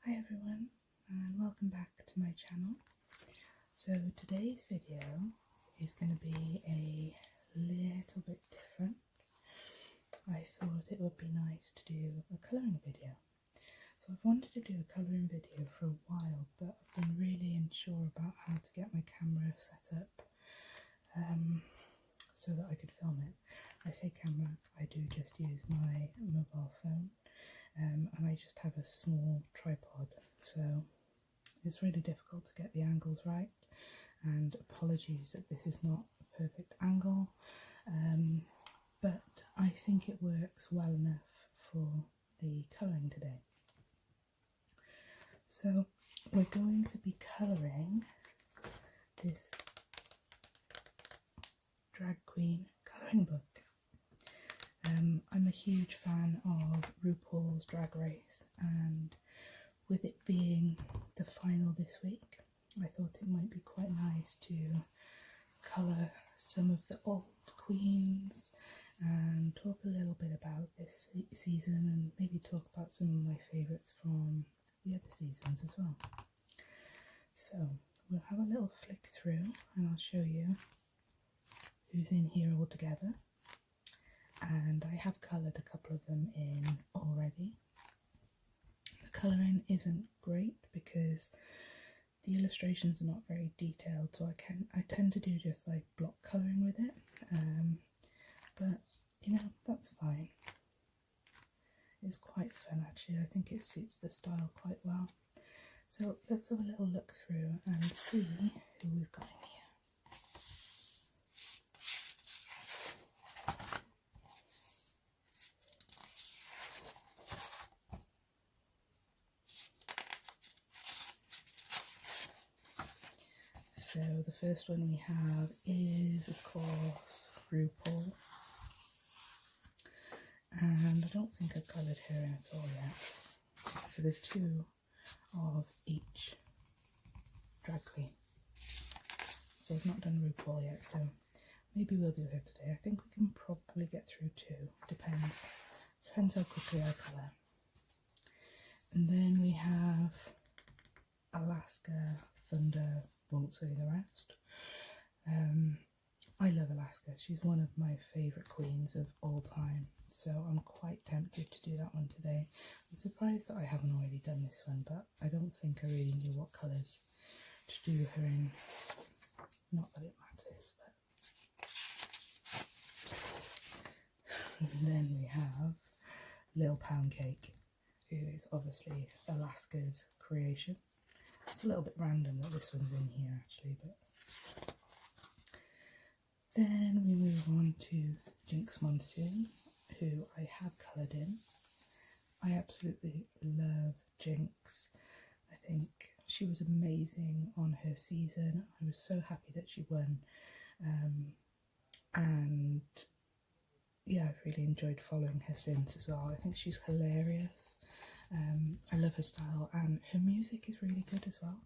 Hi everyone, and welcome back to my channel. So today's video is going to be a little bit different. I thought it would be nice to do a colouring video. So I've wanted to do a colouring video for a while, but I've been really unsure about how to get my camera set up so that I could film it. I say camera, I do just use my mobile phone. And I just have a small tripod, so it's really difficult to get the angles right, and apologies that this is not a perfect angle, but I think it works well enough for the colouring today. So we're going to be colouring this drag queen colouring book. I'm a huge fan of Rupaul's Drag Race, and with it being the final this week, I thought it might be quite nice to colour some of the old queens and talk a little bit about this season, and maybe talk about some of my favourites from the other seasons as well. So we'll have a little flick through and I'll show you who's in here all together. And I have coloured a couple of them in already. The colouring isn't great because the illustrations are not very detailed, so I tend to do just like block colouring with it, but you know, that's fine. It's quite fun actually. I think it suits the style quite well. So let's have a little look through and see who we've got in here. So the first one we have is, of course, Rupaul, and I don't think I've coloured her in at all yet. So there's two of each drag queen. So I've not done Rupaul yet, so maybe we'll do her today. I think we can probably get through two, depends how quickly I colour. And then we have Alaska, Thunder, won't say the rest. I love Alaska. She's one of my favourite queens of all time, so I'm quite tempted to do that one today. I'm surprised that I haven't already done this one, but I don't think I really knew what colours to do her in. Not that it matters, but... And then we have Lil Pound Cake, who is obviously Alaska's creation. It's a little bit random that this one's in here actually, but then we move on to Jinx Monsoon, who I have coloured in. I absolutely love Jinx. I think she was amazing on her season. I was so happy that she won, and yeah, I've really enjoyed following her since as well. I think she's hilarious. I love her style, and her music is really good as well.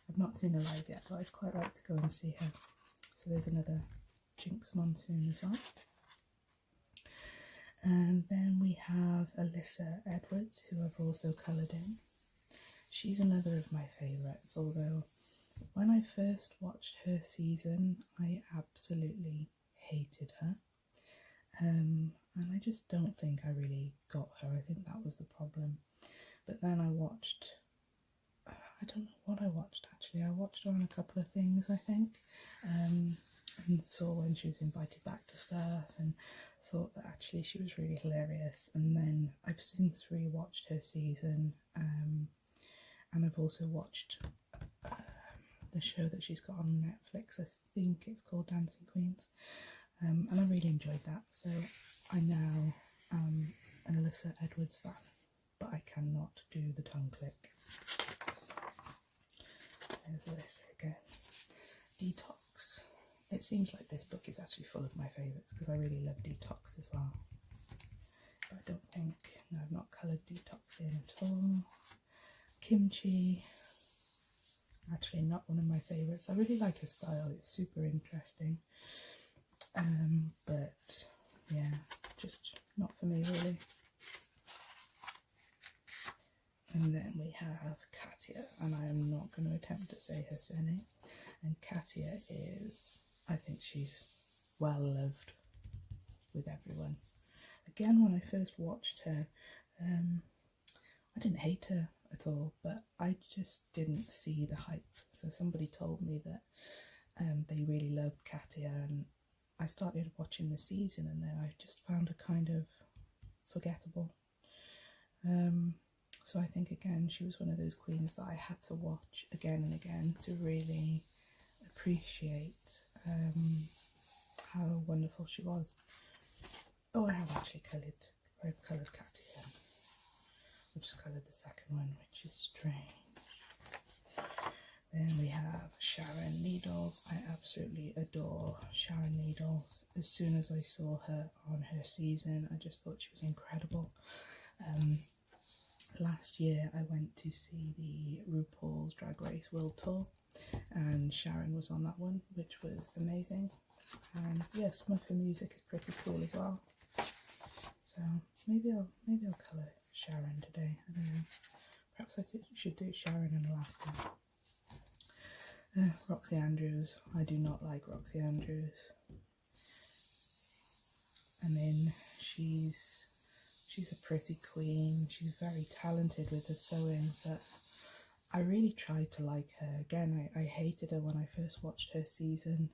I've not seen her live yet, but I'd quite like to go and see her. So there's another Jinx Monsoon as well. And then we have Alyssa Edwards, who I've also coloured in. She's another of my favourites, although when I first watched her season, I absolutely hated her. And I just don't think I really got her. I think that was the problem. But then I watched, I don't know what I watched actually. I watched her on a couple of things, I think, and saw when she was invited back to stuff, and thought that actually she was really hilarious. And then I've since rewatched her season, and I've also watched the show that she's got on Netflix. I think it's called Dancing Queens. And I really enjoyed that, so I now am an Alyssa Edwards fan, but I cannot do the tongue click. There's Alyssa again. Detox. It seems like this book is actually full of my favourites because I really love Detox as well. But I don't think, no, I've not coloured Detox in at all. Kimchi. Actually not one of my favourites. I really like her style, it's super interesting. But yeah, just not for me really. And then we have Katia, and I am not going to attempt to say her surname. And Katia is, I think she's well loved with everyone. Again, when I first watched her, I didn't hate her at all, but I just didn't see the hype. So somebody told me that they really loved Katia, and I started watching the season, and then I just found her kind of forgettable. So I think, again, she was one of those queens that I had to watch again and again to really appreciate how wonderful she was. Oh, I have actually I've coloured Katia. I've just coloured the second one, which is strange. Then we have Sharon Needles. I absolutely adore Sharon Needles. As soon as I saw her on her season, I just thought she was incredible. Last year I went to see the Rupaul's Drag Race World Tour, and Sharon was on that one, which was amazing. And yeah, some of her music is pretty cool as well. So maybe I'll colour Sharon today. I don't know. Perhaps I should do Sharon and Alaska. Roxy Andrews. I do not like Roxy Andrews. I mean, she's a pretty queen. She's very talented with her sewing, but I really tried to like her. Again, I hated her when I first watched her season.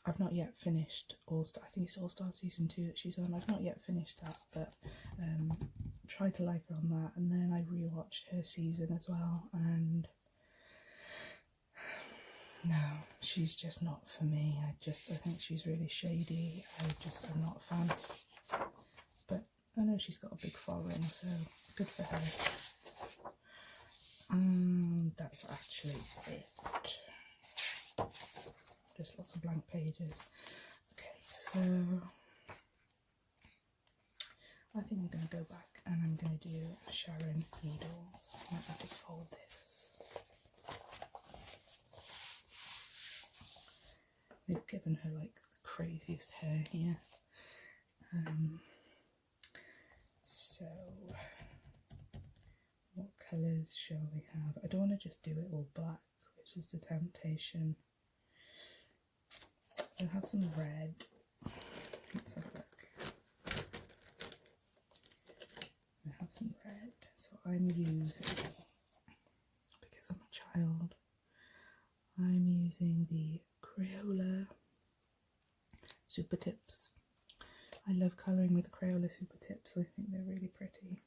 I've not yet finished All-Star. I think it's All-Star season 2 that she's on. I've not yet finished that, but tried to like her on that, and then I rewatched her season as well, and no, she's just not for me. I think she's really shady. I'm not a fan. But I know she's got a big following, so good for her. That's actually it. Just lots of blank pages. Okay, so I think I'm going to go back and I'm going to do Sharon Needles. I might have to fold this. They've given her like the craziest hair here. So what colours shall we have? I don't want to just do it all black, which is the temptation. We'll have some red. Let's have a look. I have some red, so I'm using, because I'm a child, I'm using the Crayola Super Tips. I love colouring with Crayola Super Tips. I think they're really pretty.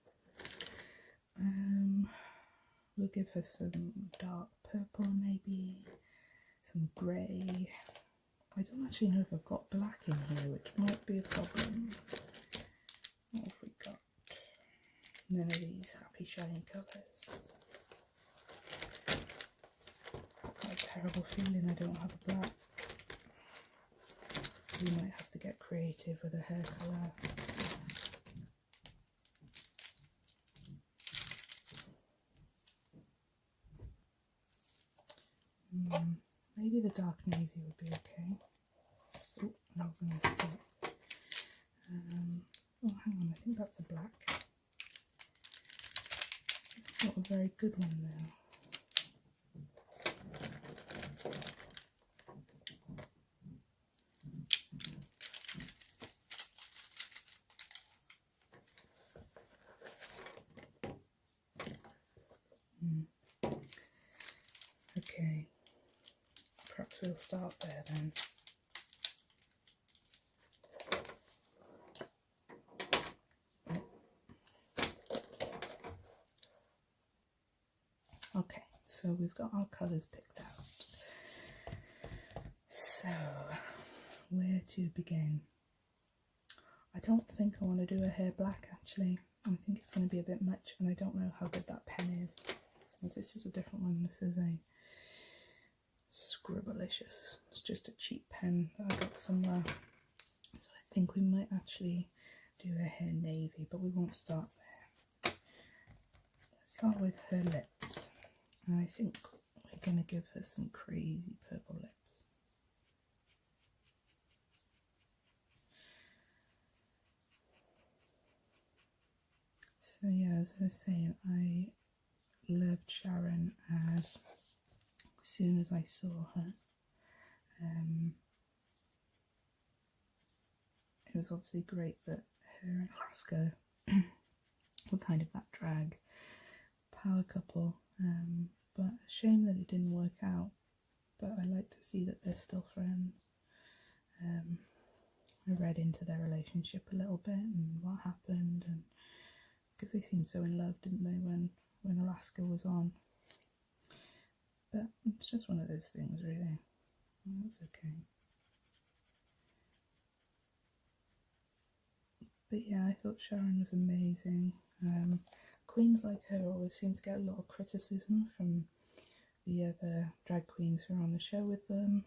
We'll give her some dark purple, maybe some grey. I don't actually know if I've got black in here, which might be a problem. What have we got? None of these happy shiny colours. I've got a terrible feeling I don't have a black. We might have to get creative with a hair colour. Maybe the dark navy would be okay. Oh, no, I'm going to stop. Oh, hang on, I think that's a black. It's not a very good one though. Okay, perhaps we'll start there then. Okay, so we've got our colours picked out. So, where to begin? I don't think I want to do a hair black actually. I think it's going to be a bit much, and I don't know how good that pen is. Because this is a different one. This is a Scribblicious. It's just a cheap pen that I got somewhere. So I think we might actually do a hair navy, but we won't start there. Let's start with her lips. And I think we're going to give her some crazy purple lips. So So yeah, as I was saying, I loved Sharon as soon as I saw her. It was obviously great that her and Alaska were kind of that drag power couple, but a shame that it didn't work out. But I like to see that they're still friends. I read into their relationship a little bit and what happened, and because they seemed so in love, didn't they, when Alaska was on? But it's just one of those things, really. That's okay. But yeah, I thought Sharon was amazing. Queens like her always seem to get a lot of criticism from the other drag queens who are on the show with them,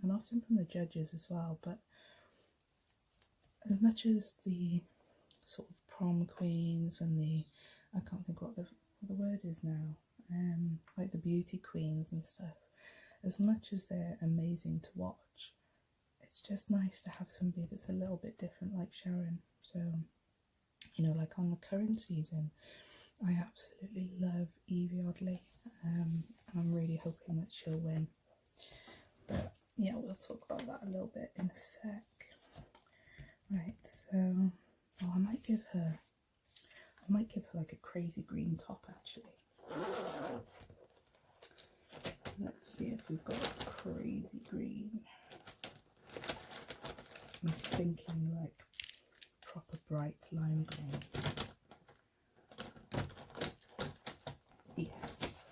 and often from the judges as well. But as much as the sort of prom queens and I can't think what the word is now, like the beauty queens and stuff, as much as they're amazing to watch, it's just nice to have somebody that's a little bit different like Sharon. So, you know, like on the current season, I absolutely love Evie Oddly, and I'm really hoping that she'll win. But yeah, we'll talk about that a little bit in a sec. Right, so I might give her like a crazy green top actually. Let's see if we've got a crazy green. I'm thinking like proper bright lime green. Yes,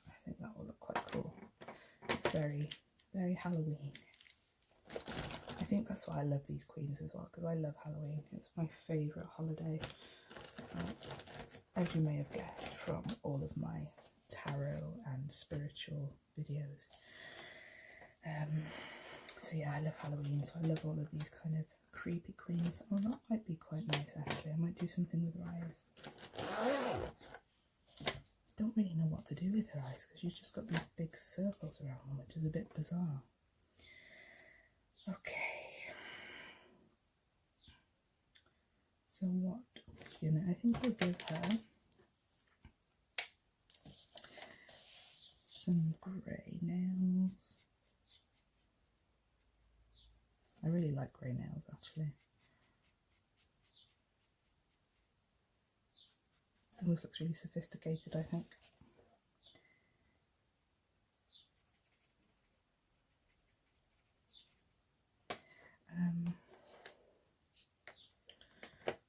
I think that will look quite cool. It's very, very Halloween. I think that's why I love these queens as well, because I love Halloween. It's my favourite holiday. So, as you may have guessed from all of my tarot and spiritual videos. So yeah, I love Halloween, so I love all of these kind of creepy queens. Oh, that might be quite nice actually. I might do something with her eyes. Don't really know what to do with her eyes because she's just got these big circles around them, which is a bit bizarre. Okay. So what, I think we'll give her some grey nails. I really like grey nails actually. This looks really sophisticated, I think.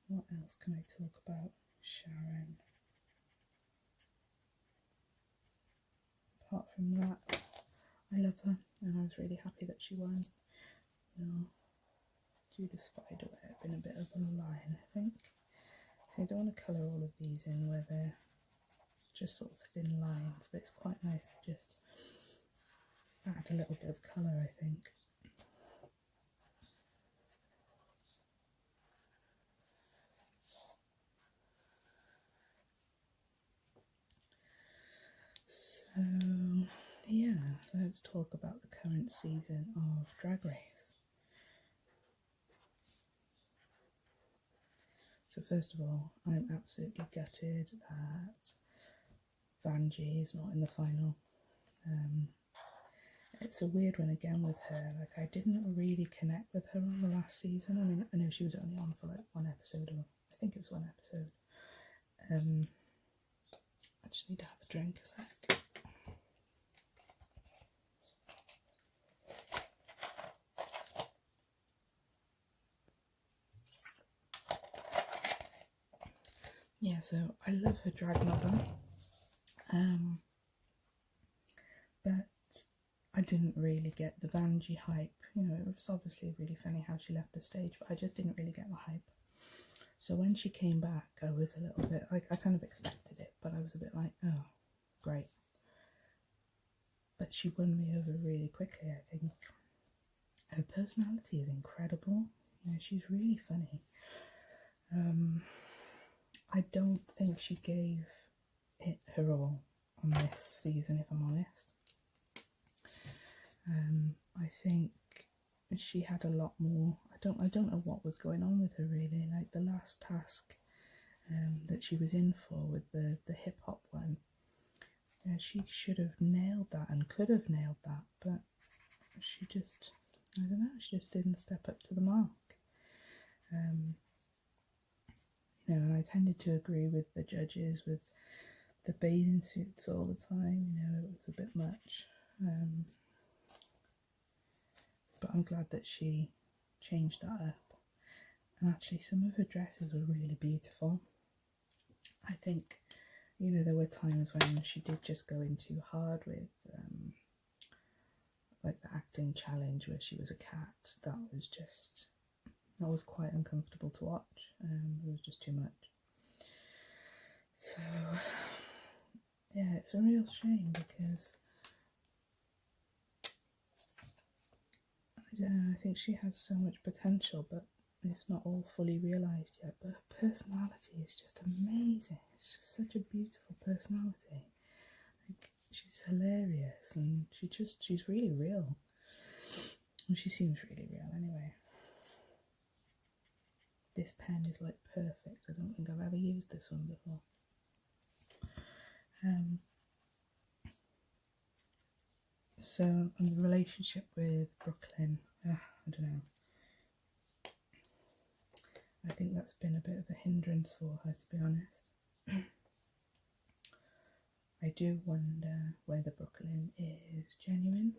What else can I talk about Sharon? Apart from that, I love her and I was really happy that she won. We'll do the spider web in a bit of a line, I think. So I don't want to colour all of these in where they're just sort of thin lines, but it's quite nice to just add a little bit of colour, I think. So yeah, let's talk about the current season of Drag Race. So first of all, I'm absolutely gutted that Vanjie is not in the final. It's a weird one again with her. Like, I didn't really connect with her on the last season. I mean, I know she was only on for like one episode, or I think it was one episode. I just need to have a drink a sec. Yeah, so I love her drag mother, but I didn't really get the Vanjie hype. You know, it was obviously really funny how she left the stage, but I just didn't really get the hype. So when she came back, I was a little bit, I kind of expected it, but I was a bit like, oh, great. But she won me over really quickly, I think. Her personality is incredible. You know, she's really funny. I don't think she gave it her all on this season, if I'm honest. I think she had a lot more. I don't know what was going on with her really. Like the last task, that she was in for with the hip hop one. She should have nailed that and could have nailed that, but she just, I don't know, she just didn't step up to the mark. And I tended to agree with the judges with the bathing suits all the time. It was a bit much. But I'm glad that she changed that up. And actually, some of her dresses were really beautiful. I think, there were times when she did just go in too hard with, like the acting challenge where she was a cat. That was quite uncomfortable to watch. It was just too much. So, yeah, it's a real shame because I don't know, I think she has so much potential, but it's not all fully realised yet. But her personality is just amazing. It's just such a beautiful personality. Like, she's hilarious, and she's really real. And she seems really real anyway. This pen is like perfect. I don't think I've ever used this one before. So, on the relationship with Brooklyn, I don't know. I think that's been a bit of a hindrance for her, to be honest. I do wonder whether Brooklyn is genuine.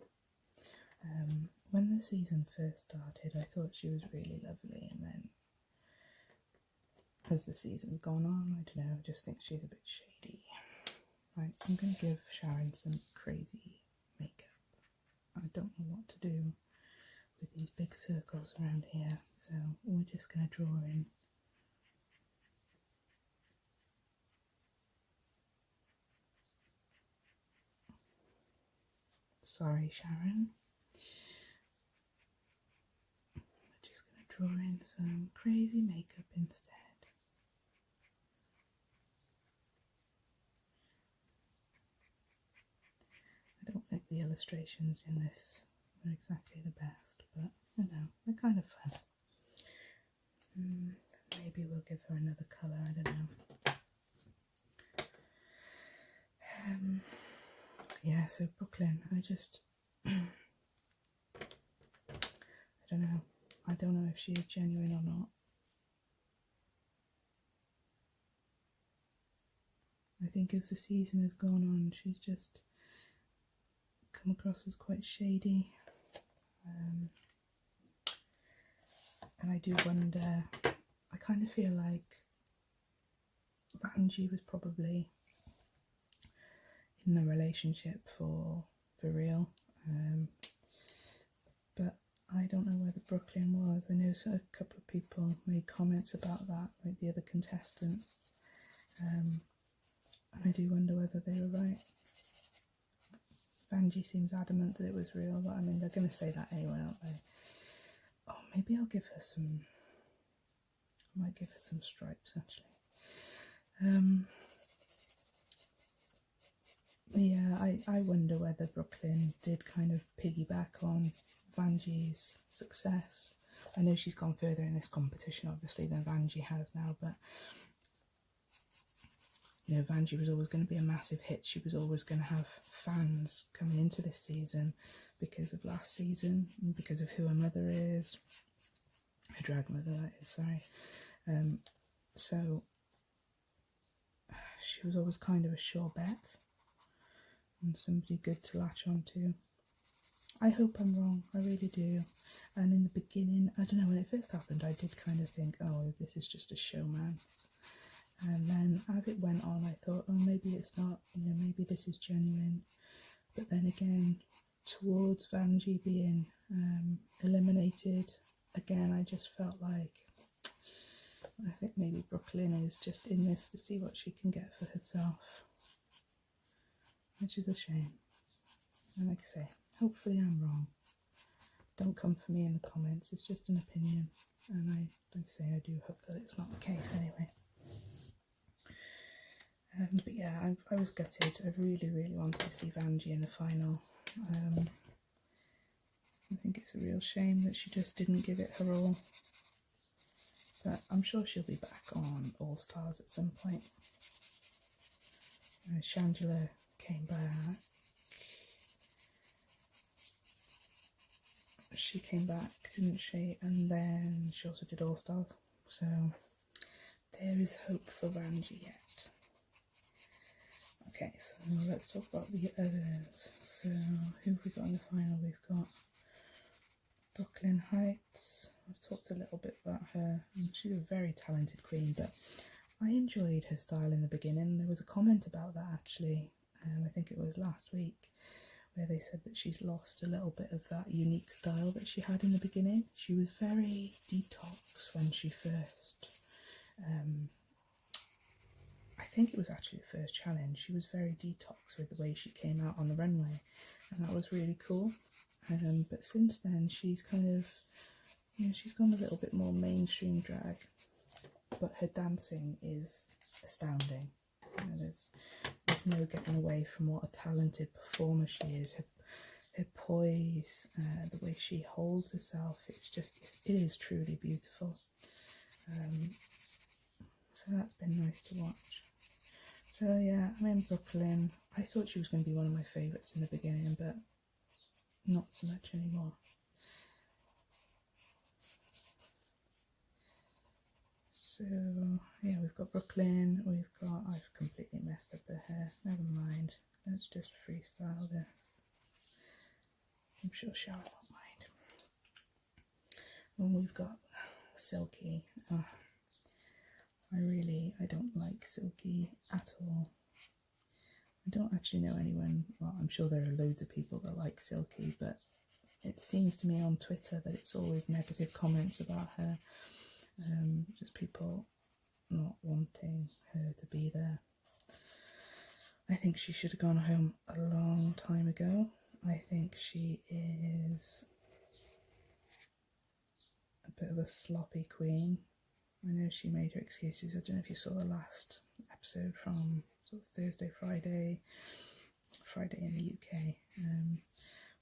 When the season first started, I thought she was really lovely, and then as the season's gone on, I don't know, I just think she's a bit shady. Right, I'm going to give Sharon some crazy makeup. I don't know what to do with these big circles around here, so we're just going to draw in. Sorry, Sharon. We're just going to draw in some crazy makeup instead. I don't think the illustrations in this are exactly the best, but they're kind of fun. Maybe we'll give her another colour, I don't know. Yeah, so Brooklyn, I don't know. I don't know if she is genuine or not. I think as the season has gone on, she's just come across as quite shady. And I do wonder, I kind of feel like Vanjie was probably in the relationship for real. But I don't know whether Brooklyn was. I know a couple of people made comments about that, like the other contestants. And I do wonder whether they were right. Vanjie seems adamant that it was real, but I mean, they're going to say that anyway, aren't they? Oh, maybe I'll give her some... I might give her some stripes, actually. Yeah, I wonder whether Brooklyn did kind of piggyback on Vanjie's success. I know she's gone further in this competition, obviously, than Vanjie has now, but Vanjie was always going to be a massive hit. She was always going to have fans coming into this season because of last season, and because of who her mother is, her drag mother, that is, sorry. So she was always kind of a sure bet and somebody good to latch on to. I hope I'm wrong, I really do. And in the beginning, I don't know, when it first happened, I did kind of think, oh, this is just a showman. And then as it went on, I thought, oh, maybe it's not, maybe this is genuine. But then again, towards Vanjie being eliminated, again, I just felt like, I think maybe Brooklyn is just in this to see what she can get for herself, which is a shame. And like I say, hopefully I'm wrong. Don't come for me in the comments, it's just an opinion. And like I say, I do hope that it's not the case anyway. But yeah, I was gutted. I really, really wanted to see Vanjie in the final. I think it's a real shame that she just didn't give it her all. but I'm sure she'll be back on All Stars at some point. Shangela came back. She came back, didn't she? And then she also did All Stars. So there is hope for Ranji yet. Okay, so let's talk about the others. So who have we got in the final? We've got Brooklyn Heights. I've talked a little bit about her. She's a very talented queen, but I enjoyed her style in the beginning. There was a comment about that actually. I think it was last week, where they said that she's lost a little bit of that unique style that she had in the beginning. She was very detox when she first, I think it was actually the first challenge. She was very detox with the way she came out on the runway, and that was really cool. But since then, she's kind of, she's gone a little bit more mainstream drag, but her dancing is astounding. There's no getting away from what a talented performer she is. Her poise, the way she holds herself, it is truly beautiful. So that's been nice to watch. So yeah, I'm in Brooklyn. I thought she was going to be one of my favourites in the beginning, but not so much anymore. So yeah, we've got Brooklyn, I've completely messed up her hair, never mind, let's just freestyle this. I'm sure Sharon won't mind. And we've got Silky. I don't like Silky at all. I don't actually know anyone, well, I'm sure there are loads of people that like Silky, but it seems to me on Twitter that it's always negative comments about her. Just people not wanting her to be there. I think she should have gone home a long time ago. I think she is a bit of a sloppy queen. I know she made her excuses. I don't know if you saw the last episode from sort of Thursday, Friday in the UK,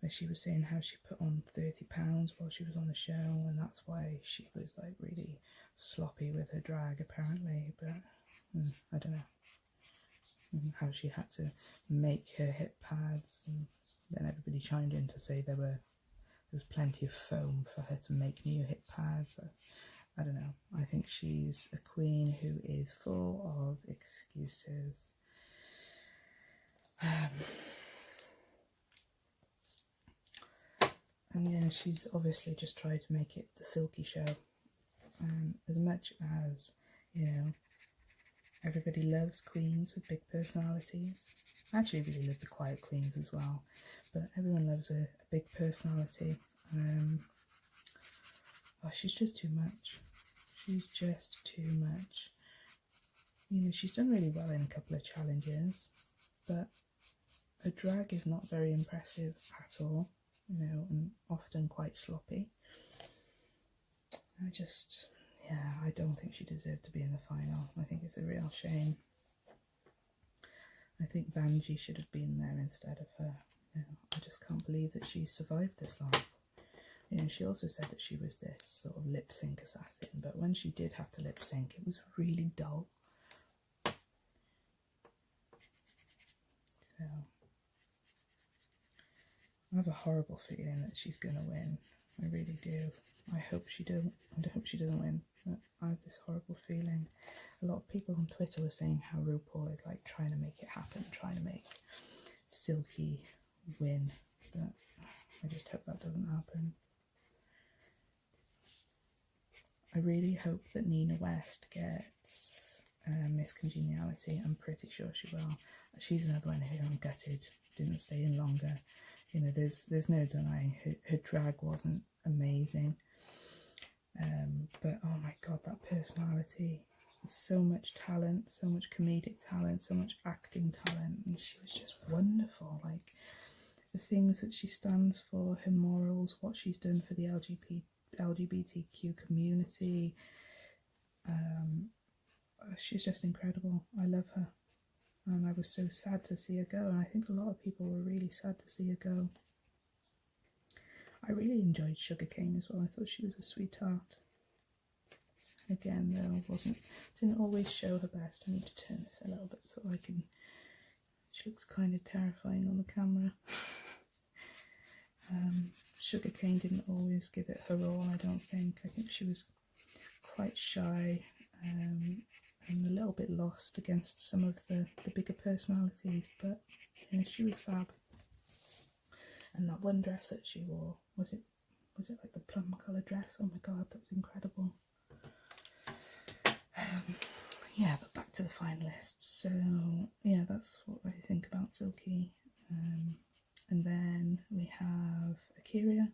where she was saying how she put on 30 pounds while she was on the show, and that's why she was like really sloppy with her drag apparently. But I don't know how she had to make her hip pads, and then everybody chimed in to say there was plenty of foam for her to make new hip pads. I don't know. I think she's a queen who is full of excuses. And yeah, she's obviously just tried to make it the Silky show. As much as, everybody loves queens with big personalities. I actually really love the quiet queens as well, but everyone loves a big personality. She's just too much. She's just too much. She's done really well in a couple of challenges, but her drag is not very impressive at all, and often quite sloppy. I don't think she deserved to be in the final. I think it's a real shame. I think Vanjie should have been there instead of her. I just can't believe that she survived this long. She also said that she was this sort of lip sync assassin, but when she did have to lip sync, it was really dull. So I have a horrible feeling that she's going to win. I really do. I hope she don't. I hope she doesn't win. But I have this horrible feeling. A lot of people on Twitter were saying how Rupaul is like trying to make it happen, trying to make Silky win. But I just hope that doesn't happen. I really hope that Nina West gets Miss Congeniality. I'm pretty sure she will. She's another one who I'm gutted didn't stay in longer. There's no denying her drag wasn't amazing. But oh my god, that personality. So much talent, so much comedic talent, so much acting talent, and she was just wonderful. Like the things that she stands for, her morals, what she's done for the LGBTQ community. She's just incredible. I love her. And I was so sad to see her go, and I think a lot of people were really sad to see her go. I really enjoyed Sugarcane as well. I thought she was a sweetheart. again though, didn't always show her best. I need to turn this a little bit so I can. She looks kind of terrifying on the camera. Sugarcane didn't always give it her all, I don't think. I think she was quite shy and a little bit lost against some of the bigger personalities, but yeah, she was fab. And that one dress that she wore, was it like the plum colour dress? Oh my god, that was incredible. Yeah, but back to the finalists. So yeah, that's what I think about Silky. And then we have Akira,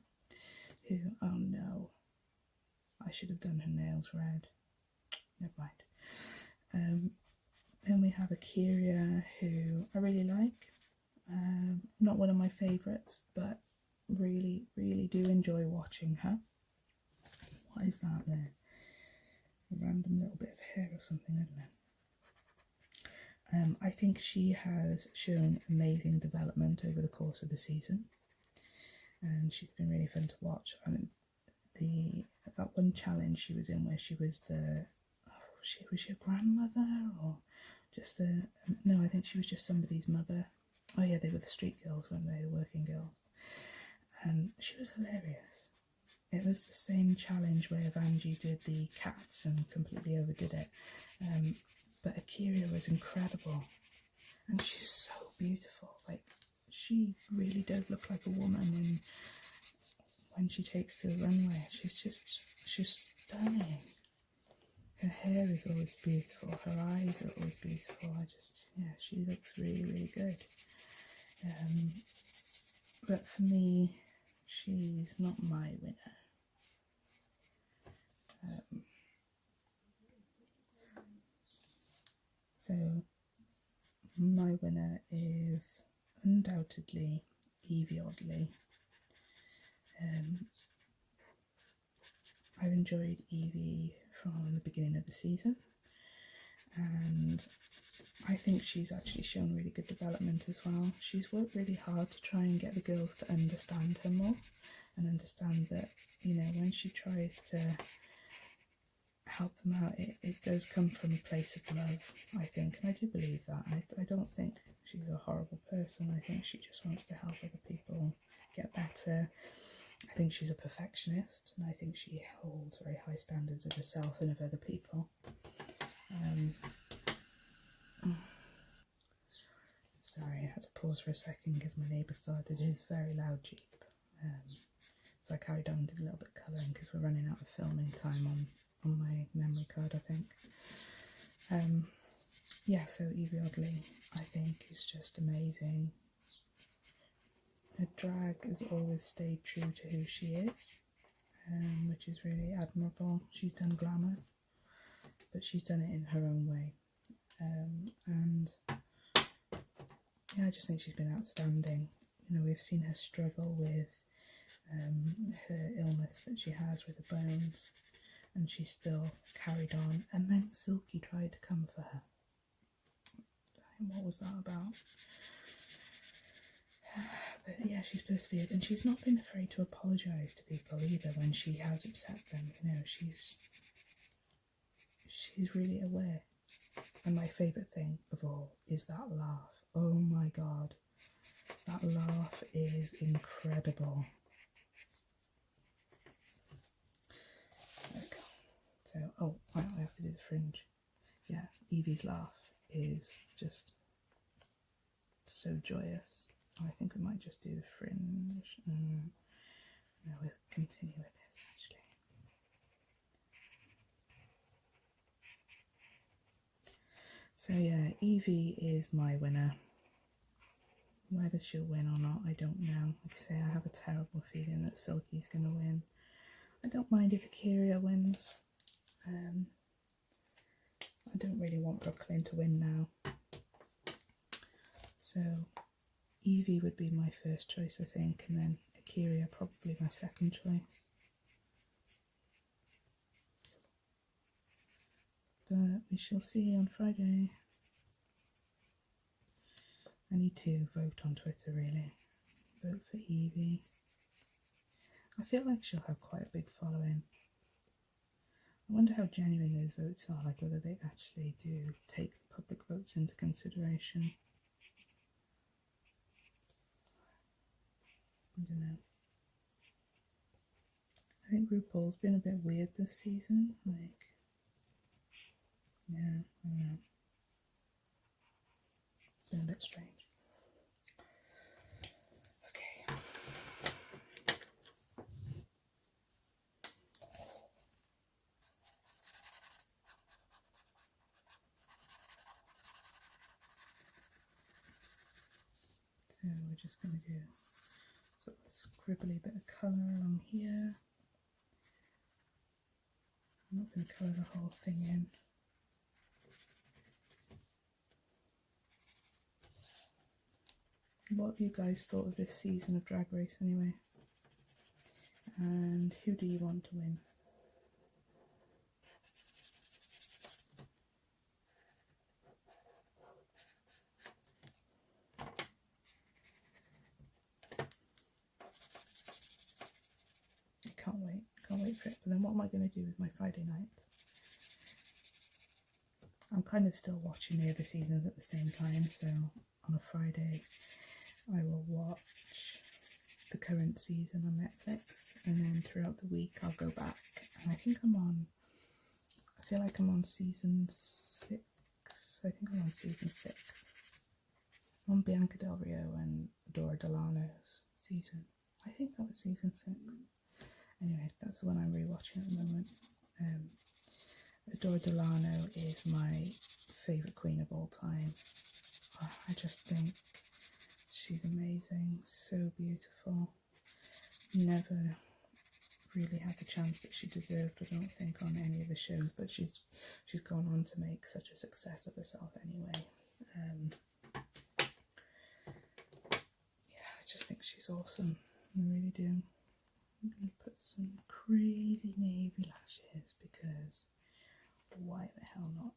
who, oh no, I should have done her nails red. Never mind. Then we have Akira, who I really like. Not one of my favourites, but really, really do enjoy watching her. What is that there? A random little bit of hair or something, I don't know. I think she has shown amazing development over the course of the season, and she's been really fun to watch. I mean, that one challenge she was in where she was was she a grandmother or just no, I think she was just somebody's mother. Oh yeah, they were the street girls, weren't they, the working girls, and she was hilarious. It was the same challenge where Vanjie did the cats and completely overdid it. But Akira was incredible, and she's so beautiful. Like, she really does look like a woman when she takes to the runway. She's stunning. Her hair is always beautiful. Her eyes are always beautiful. She looks really, really good. But for me, she's not my winner. So my winner is undoubtedly Evie Oddly. I've enjoyed Evie from the beginning of the season, and I think she's actually shown really good development as well. She's worked really hard to try and get the girls to understand her more and understand that, you know, when she tries to help them out, it does come from a place of love, I think, and I do believe that. I don't think she's a horrible person. I think she just wants to help other people get better. I think she's a perfectionist, and I think she holds very high standards of herself and of other people. Sorry, I had to pause for a second because my neighbour started his very loud Jeep. So I carried on and did a little bit of colouring because we're running out of filming time on my memory card, I think. Yeah, so Evie Oddly, I think, is just amazing. Her drag has always stayed true to who she is, which is really admirable. She's done glamour, but she's done it in her own way. And yeah, I just think she's been outstanding. You know, we've seen her struggle with her illness that she has with the bones, and she still carried on. And then Silky tried to come for her. What was that about? But yeah, she's persevered, and she's not been afraid to apologise to people either when she has upset them. You know, she's really aware. And my favourite thing of all is that laugh. Oh my god, that laugh is incredible. There we go. So, oh, I have to do the fringe. Yeah, Evie's laugh is just so joyous. I think we might just do the fringe. No, we'll continue with this actually. So yeah, Evie is my winner. Whether she'll win or not, I don't know. Like I say, I have a terrible feeling that Silky's going to win. I don't mind if Akira wins. I don't really want Brooklyn to win now. So Evie would be my first choice, I think, and then Akira probably my second choice. But we shall see on Friday. I need to vote on Twitter, really. Vote for Evie. I feel like she'll have quite a big following. I wonder how genuine those votes are, like whether they actually do take public votes into consideration. I don't know. I think Rupaul's been a bit weird this season, like, yeah, I don't know. It's been a bit strange. Okay. So we're just going to do sort of a scribbly bit of colour along here. I'm not going to colour the whole thing in. What have you guys thought of this season of Drag Race anyway? And who do you want to win? I can't wait for it. But then what am I going to do with my Friday night? I'm kind of still watching the other seasons at the same time, so on a Friday I will watch the current season on Netflix, and then throughout the week I'll go back, and I feel like I'm on season 6. I think I'm on season 6. I'm on Bianca Del Rio and Dora Delano's season. I think that was season 6. Anyway, that's the one I'm rewatching at the moment. Dora Delano is my favourite queen of all time. Oh, I just think she's amazing, so beautiful. Never really had the chance that she deserved, I don't think, on any of the shows, but she's gone on to make such a success of herself anyway. Yeah, I just think she's awesome. I really do. I'm going to put some crazy navy lashes because why the hell not?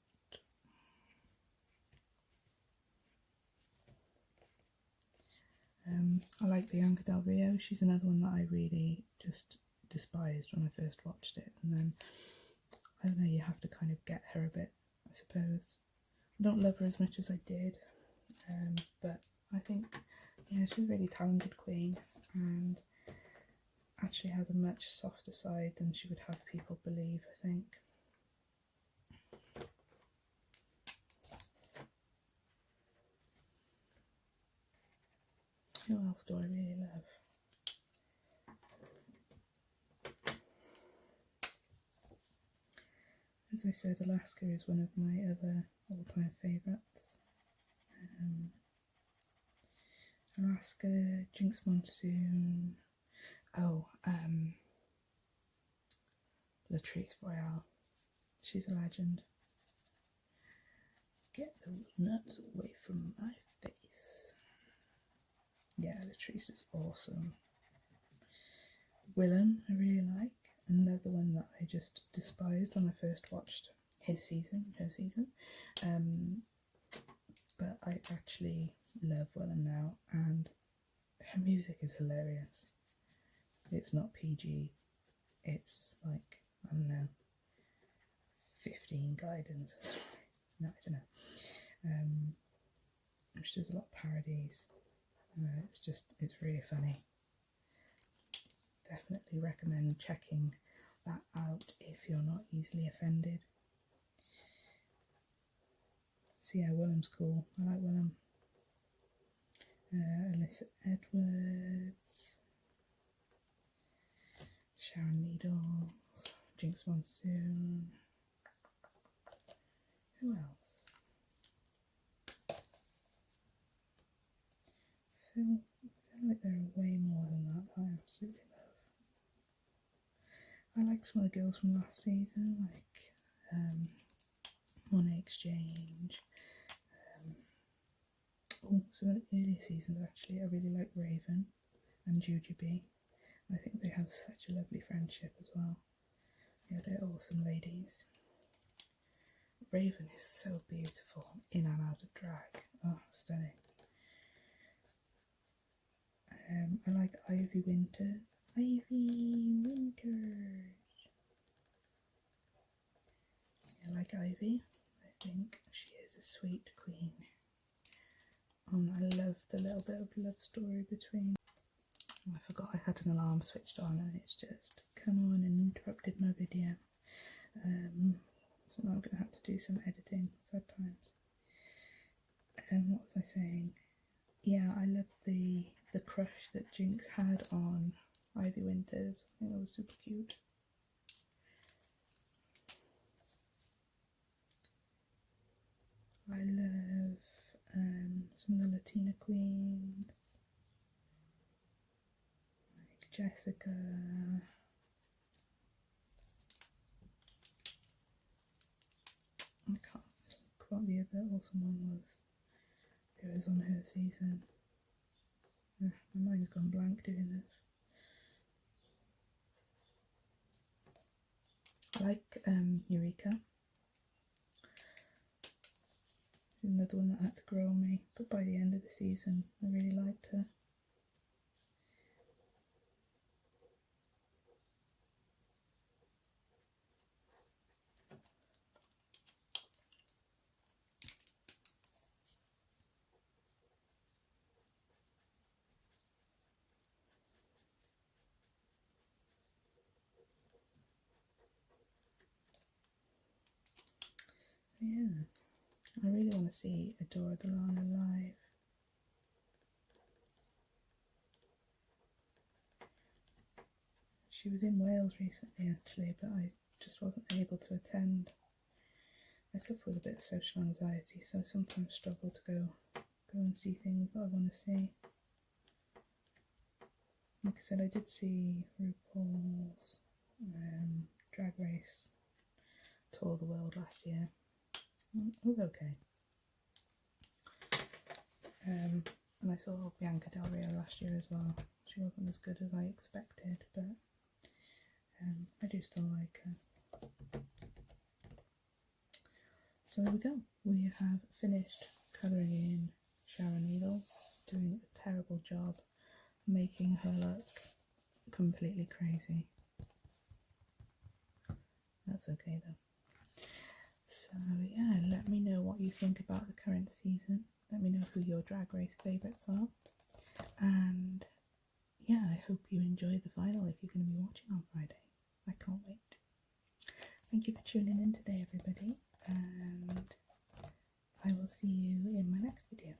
I like Bianca Del Rio. She's another one that I really just despised when I first watched it, and then I don't know, you have to kind of get her a bit, I suppose. I don't love her as much as I did, but I think, yeah, she's a really talented queen and actually has a much softer side than she would have people believe, I think. Who else do I really love? As I said, Alaska is one of my other all-time favourites. Alaska, Jinx Monsoon, Latrice Royale. She's a legend. Get those nuts away from my face. Yeah, Latrice is awesome. Willem, I really like. Another one that I just despised when I first watched her season. But I actually love Willem now, and her music is hilarious. It's not PG, it's like, I don't know, 15 guidance or something. No, I don't know. She does a lot of parodies. It's really funny. Definitely recommend checking that out if you're not easily offended. So yeah, Willem's cool. I like Willem. Alyssa Edwards, Sharon Needles, Jinx Monsoon. Who else? I feel like there are way more than that I absolutely love. I like some of the girls from last season, like Money Exchange. Some of the earlier seasons actually, I really like Raven and Jujubee. I think they have such a lovely friendship as well. Yeah, they're awesome ladies. Raven is so beautiful in and out of drag. Oh, stunning. I like Ivy Winters. Ivy Winters. I like Ivy. I think she is a sweet queen. I love the little bit of love story between. I forgot I had an alarm switched on and it's just come on and interrupted my video. So now I'm going to have to do some editing, sad times. What was I saying? Yeah, I love the crush that Jinx had on Ivy Winters. I think that was super cute. I love some of the Latina queens, like Jessica. I can't think what the other awesome one was. Who was on her season? My mind's gone blank doing this. I like Eureka. Another one that had to grow on me, but by the end of the season I really liked her. Yeah, I really want to see Adora Delana live. She was in Wales recently actually, but I just wasn't able to attend. I suffer with a bit of social anxiety, so I sometimes struggle to go and see things that I want to see. Like I said, I did see Rupaul's Drag Race Tour the World last year. It was okay. And I saw Bianca Del Rio last year as well. She wasn't as good as I expected, but I do still like her. So there we go. We have finished colouring in Sharon Needles, doing a terrible job making her look completely crazy. That's okay though. So yeah, let me know what you think about the current season. Let me know who your Drag Race favourites are. And yeah, I hope you enjoy the final if you're going to be watching on Friday. I can't wait. Thank you for tuning in today, everybody, and I will see you in my next video.